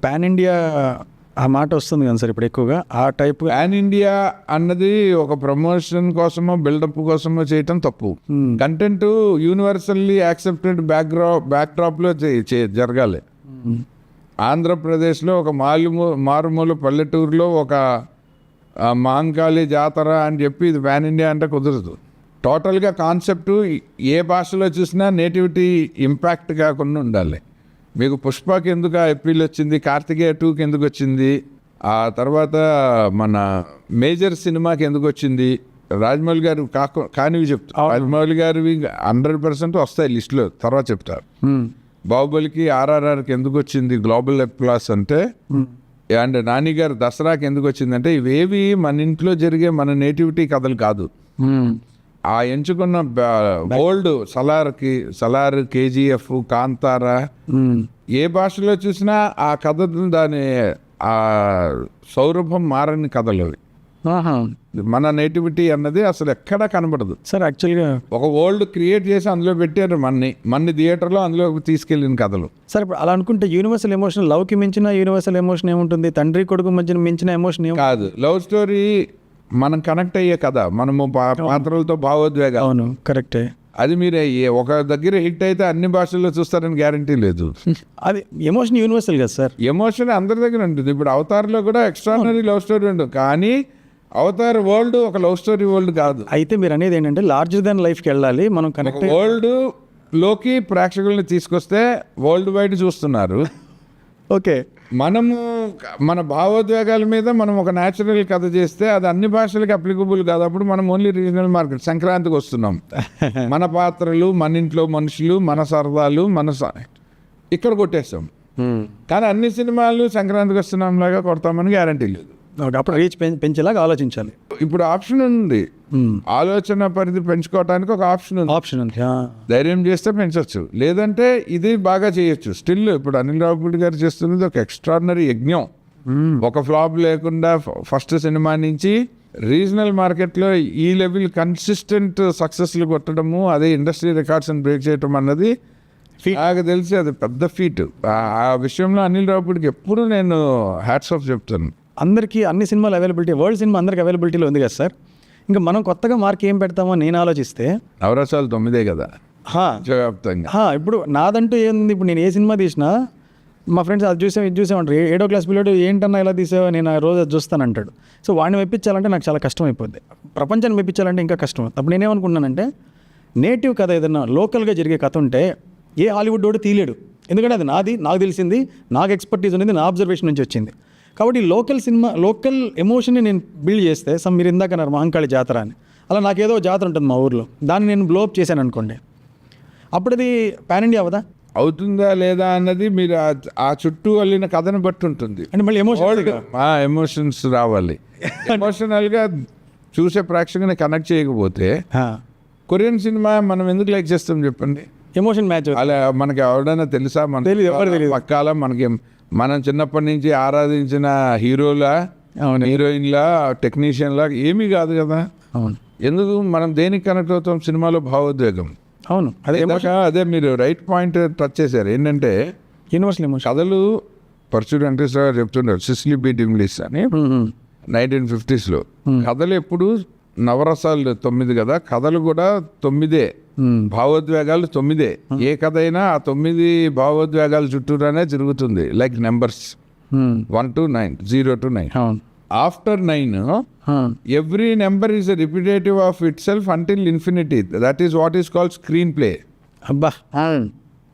Pan India ఆ మాట వస్తుంది కదా సార్ ఇప్పుడు ఎక్కువగా ఆ టైప్. పాన్ ఇండియా అన్నది ఒక ప్రమోషన్ కోసమో బిల్డప్ కోసమో చేయటం తప్పు. కంటెంట్ యూనివర్సల్లీ యాక్సెప్టెడ్ బ్యాక్డ్రాప్లో జరగాలి. ఆంధ్రప్రదేశ్లో ఒక మారుమూల పల్లెటూరులో ఒక మాంకాళి జాతర అని చెప్పి ఇది పాన్ ఇండియా అంటే కుదరదు. టోటల్గా కాన్సెప్ట్ ఏ భాషలో చూసినా నేటివిటీ ఇంపాక్ట్ కాకుండా ఉండాలి. మీకు పుష్పకి ఎందుకు ఆ అప్పీల్ వచ్చింది, కార్తికేయ 2కి ఎందుకు వచ్చింది, ఆ తర్వాత మన మేజర్ సినిమాకి ఎందుకు వచ్చింది, రాజమౌళి గారు కానివి చెప్తారు. రాజమౌళి గారివి 100% వస్తాయి లిస్టులో, తర్వాత చెప్తారు. బాహుబలికి RRRకి ఎందుకు వచ్చింది గ్లోబల్ అప్లాస్ అంటే, అండ్ నాని గారు దసరాకి ఎందుకు వచ్చిందంటే ఇవేవి మన ఇంట్లో జరిగే మన నేటివిటీ కథలు కాదు. ఆ ఎంచుకున్న ఓల్డ్ సలార్, KGF, కాంతారా ఏ భాషలో చూసినా ఆ కథ దాని ఆ సౌరభం మారని కథలు అవి. మన నేటివిటీ అన్నది అసలు ఎక్కడా కనబడదు సార్. యాక్చువల్గా ఒక వరల్డ్ క్రియేట్ చేసి అందులో పెట్టారు మన్ని థియేటర్లో అందులో తీసుకెళ్ళిన కథలు. సార్ ఇప్పుడు అలా అనుకుంటే యూనివర్సల్ ఎమోషన్, లవ్కి మించిన యూనివర్సల్ ఎమోషన్ ఏముంటుంది? తండ్రి కొడుకు మధ్య మించిన ఎమోషన్ కాదు. లవ్ స్టోరీ మనం కనెక్ట్ అయ్యే కథ, మనము పాత్రలతో భావోద్వేగం. అవును, కరెక్టే. అది మీరు ఒక దగ్గర హిట్ అయితే అన్ని భాషల్లో చూస్తారని గ్యారంటీ లేదు. అది ఎమోషన్ యూనివర్సల్ కదా సార్. ఎమోషన్ అందరి దగ్గర ఉంటుంది. ఇప్పుడు అవతార్లో కూడా ఎక్స్ట్రాడినరీ లవ్ స్టోరీ ఉంటుంది, కానీ అవతార్ వరల్డ్ ఒక లవ్ స్టోరీ వరల్డ్ కాదు. అయితే మీరు అనేది ఏంటంటే లార్జర్ దాన్ లైఫ్కి వెళ్ళాలి మనం, కనెక్ట్ వరల్డ్ లోకి ప్రేక్షకుల్ని తీసుకొస్తే వరల్డ్ వైడ్ చూస్తున్నారు. ఓకే, మనము మన భావోద్వేగాల మీద మనం ఒక న్యాచురల్ కథ చేస్తే అది అన్ని భాషలకి అప్లికబుల్ కాదు. అప్పుడు మనం ఓన్లీ రీజనల్ మార్కెట్. సంక్రాంతికి వస్తున్నాం, మన పాత్రలు, మన ఇంట్లో మనుషులు, మన సరదాలు, ఇక్కడ కొట్టేస్తాం. కానీ అన్ని సినిమాలు సంక్రాంతికి వస్తున్నాం లాగా కొడతామని గ్యారంటీ లేదు. అప్పుడు రీచ్ పెంచేలాగా ఆలోచించాలి. ఇప్పుడు ఆప్షన్ ఉంది, ఆలోచన పరిధి పెంచుకోవడానికి ఒక ఆప్షన్ ఉంది. ధైర్యం చేస్తే పెంచవచ్చు, లేదంటే ఇది బాగా చేయొచ్చు. స్టిల్ ఇప్పుడు అనిల్ రావిపూడి గారు చేస్తున్నది ఒక ఎక్స్ట్రాడినరీ యజ్ఞం. ఒక ఫ్లాప్ లేకుండా ఫస్ట్ సినిమా నుంచి రీజనల్ మార్కెట్లో ఈ లెవెల్ కన్సిస్టెంట్ సక్సెస్లు కొట్టడము, అదే ఇండస్ట్రీ రికార్డ్స్ని బ్రేక్ చేయటం అన్నది నాకు తెలిసి అది పెద్ద ఫీట్. ఆ విషయంలో అనిల్ రావిపూడికి ఎప్పుడు నేను హ్యాట్స్ ఆఫ్ చెప్తాను. అందరికీ అన్ని సినిమాలు అవైలబిలిటీ, వరల్డ్ సినిమా అందరికి అవైలబిలిటీలో ఉంది కదా సార్. ఇంకా మనం కొత్తగా మార్క్ ఏం పెడతామో నేను ఆలోచిస్తే నవరసాలు 9 కదా వ్యాప్తంగా. ఇప్పుడు నాదంటూ ఏంది, ఇప్పుడు నేను ఏ సినిమా తీసినా మా ఫ్రెండ్స్ అది చూసాం ఇది చూసామంటారు. 7వ క్లాస్ పిల్లడు ఏంటన్నా ఇలా తీసావో, నేను ఆ రోజు అది చూస్తాను అంటాడు. సో వాడిని మెప్పించాలంటే నాకు చాలా కష్టం అయిపోద్ది, ప్రపంచాన్ని మెప్పించాలంటే ఇంకా కష్టం. అప్పుడు నేనేమనుకున్నానంటే నేటివ్ కథ ఏదైనా లోకల్గా జరిగే కథ ఉంటే ఏ హాలీవుడ్ వాడు తీయలేడు, ఎందుకంటే అది నాది, నాకు తెలిసింది, నాకు ఎక్స్పర్టీస్ ఉంది, నా అబ్జర్వేషన్ నుంచి వచ్చింది. కాబట్టి లోకల్ సినిమా, లోకల్ ఎమోషన్ని నేను బిల్డ్ చేస్తే మీరు ఇందాక అన్నారు మహంకాళి జాతర అని, అలా నాకేదో జాతర ఉంటుంది మా ఊర్లో, దాన్ని నేను బ్లోఅప్ చేశాను అనుకోండి, అప్పుడు అది పాన్ ఇండియా అవదా? అవుతుందా లేదా అన్నది మీరు ఆ చుట్టూ వెళ్ళిన కథను బట్టి ఉంటుంది. అంటే మళ్ళీ ఎమోషన్స్ రావాలి. ఎమోషనల్గా చూసే ప్రేక్షకుని కనెక్ట్ చేయకపోతే కొరియన్ సినిమా మనం ఎందుకు లైక్ చేస్తాం చెప్పండి? ఎమోషన్ మ్యాచ్ అలా మనకి ఎవరైనా తెలుసా? మన పక్కాల మనకి మనం చిన్నప్పటి నుంచి ఆరాధించిన హీరోలా, హీరోయిన్లా, టెక్నీషియన్లా ఏమీ కాదు కదా. అవును, ఎందుకు మనం దేనికి కనెక్ట్ అవుతాం? సినిమాలో భావోద్వేగం. అవును, అదే మీరు రైట్ పాయింట్ టచ్ చేశారు. ఏంటంటే యూనివర్సల్ ఎమోషన్ కథలు పర్సూట్ వెంకటేశ్వర గారు చెప్తుంటారు, సిసిలీ బీట్ ఇంగ్లీష్ అని 1950s. కథలు ఎప్పుడు నవరసాలు 9 కదా, కథలు కూడా 9, భావోద్వేగాలు 9. ఏ కథ అయినా ఆ 9 భావోద్వేగాల చుట్టూరానే తిరుగుతుంది. Like numbers 1 to 9, 0 to 9. After 9 every number is a repetitive of it self until infinity. That is what is called screen play. అబ్బా,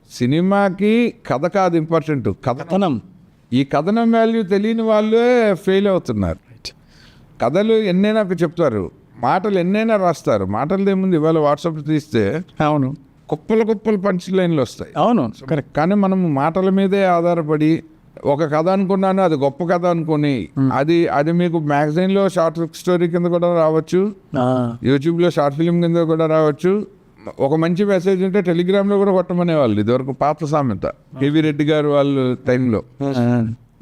సినిమాకి కథ కాదు ఇంపార్టెంట్, కథనం. ఈ కథనం వాల్యూ తెలియని వాళ్ళే ఫెయిల్ అవుతున్నారు. కథలు ఎన్నైనా చెప్తారు, మాటలు ఎన్నైనా రాస్తారు. మాటలు ఏముంది, ఇవాళ వాట్సాప్ తీస్తే అవును కుప్పలు పంచ్ లైన్లు వస్తాయి. అవును, కరెక్ట్. కానీ మనం మాటల మీదే ఆధారపడి ఒక కథ అనుకున్నాను, అది గొప్ప కథ అనుకుని అది మీకు మ్యాగజైన్లో షార్ట్ స్టోరీ కింద కూడా రావచ్చు, యూట్యూబ్లో షార్ట్ ఫిల్మ్ కింద కూడా రావచ్చు. ఒక మంచి మెసేజ్ ఉంటే టెలిగ్రామ్లో కూడా కొట్టమనేవాళ్ళు ఇదివరకు, పాత సామెత. కేవీ రెడ్డి గారు వాళ్ళ టైంలో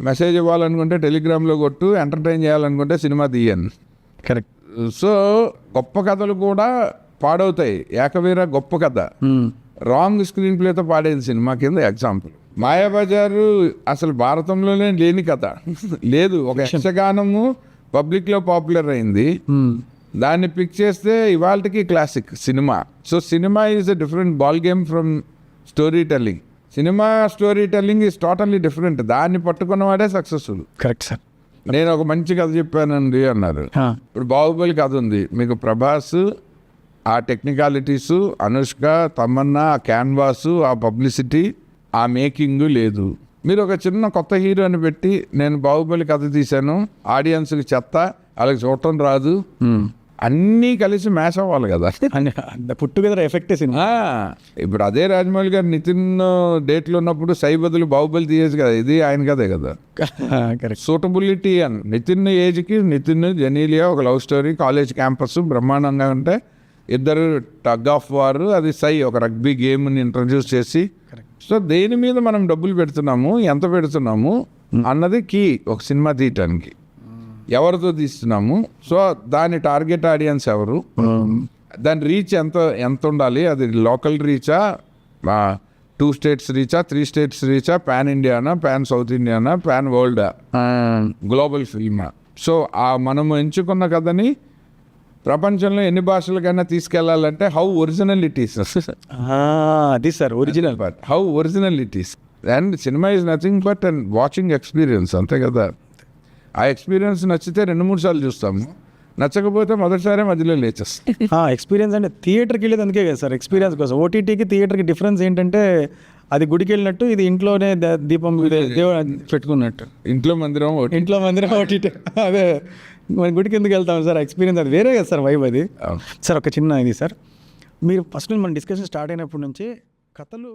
మెసేజ్ ఇవ్వాలనుకుంటే టెలిగ్రామ్లో కొట్టు, ఎంటర్టైన్ చేయాలనుకుంటే సినిమా తీయను. కరెక్ట్. సో గొప్ప కథలు కూడా పాడవుతాయి. ఏకవీర గొప్ప కథ, రాంగ్ స్క్రీన్ ప్లేతో పాడేది సినిమా కింద ఎగ్జాంపుల్. మాయాబజారు అసలు భారతంలోనే లేని కథ లేదు, ఒక యక్షగానము పబ్లిక్లో పాపులర్ అయింది, దాన్ని పిక్ చేస్తే ఇవాళకి classic cinema. So cinema is a different ball game from story telling. Cinema story telling is totally different. దాన్ని పట్టుకున్నవాడే సక్సెస్ఫుల్. Correct sir. నేను ఒక మంచి కథ చెప్పానండి అన్నారు. ఇప్పుడు బాహుబలి కథ ఉంది, మీకు ప్రభాస్ ఆ టెక్నికాలిటీసు, అనుష్క, తమన్నా, ఆ క్యాన్వాసు, ఆ పబ్లిసిటీ, ఆ మేకింగ్ లేదు. మీరు ఒక చిన్న కొత్త హీరోని పెట్టి నేను బాహుబలి కథ తీశాను, ఆడియన్స్కి చెత్త, వాళ్ళకి చూడటం రాదు, అన్నీ కలిసి మ్యాచ్ అవ్వాలి కదా. Put together effect cinema. ఇప్పుడు అదే రాజమౌళి గారు నితిన్ డేట్లో ఉన్నప్పుడు సై బదులు బాహుబలి తీయేసి కదా, ఇది ఆయన కదే కదా. కరెక్ట్. సూటబిలిటీ అని నితిన్ ఏజ్కి నితిన్ జెనీలియా ఒక లవ్ స్టోరీ, కాలేజ్ క్యాంపస్ బ్రహ్మాండంగా ఉంటే ఇద్దరు టగ్ ఆఫ్ వార్, అది సై ఒక రగ్బీ గేమ్ని ఇంట్రడ్యూస్ చేసి. సో దేని మీద మనం డబ్బులు పెడుతున్నాము, ఎంత పెడుతున్నాము అన్నది కీ ఒక సినిమా తీయటానికి. ఎవరితో తీస్తున్నాము, సో దాని టార్గెట్ ఆడియన్స్ ఎవరు, దాని రీచ్ ఎంత ఉండాలి, అది లోకల్ రీచా, 2 స్టేట్స్ రీచా, 3 స్టేట్స్ రీచా, పాన్ ఇండియానా, పాన్ సౌత్ ఇండియానా, పాన్ వరల్డా, గ్లోబల్ ఫిల్మా. సో ఆ మనం ఎంచుకున్న కథని ప్రపంచంలో ఎన్ని భాషలకైనా తీసుకెళ్లాలంటే హౌ ఒరిజినల్ ఇట్ ఈస్. అది sir original but how original it is. And cinema is nothing but and watching experience, అంతే కదా. ఆ ఎక్స్పీరియన్స్ నచ్చితే 2-3 సార్లు చూస్తాము, నచ్చకపోతే మొదటిసారి మధ్యలో లేచేస్తాం. ఎక్స్పీరియన్స్ అంటే థియేటర్కి వెళ్ళేది అందుకే కదా సార్, ఎక్స్పీరియన్స్ కోసం. ఓటీటీకి థియేటర్కి డిఫరెన్స్ ఏంటంటే అది గుడికి వెళ్ళినట్టు, ఇది ఇంట్లోనే దీపం దేవుడు పెట్టుకున్నట్టు. ఇంట్లో మందిరం ఓటీటీ అదే మన గుడికి ఎందుకు వెళ్తాం సార్, ఎక్స్పీరియన్స్ అది వేరే కదా సార్, వైబ్ అది. సార్ ఒక చిన్న ఇది సార్, మీరు ఫస్ట్ నుంచి మన డిస్కషన్ స్టార్ట్ అయినప్పటి నుంచి కథలు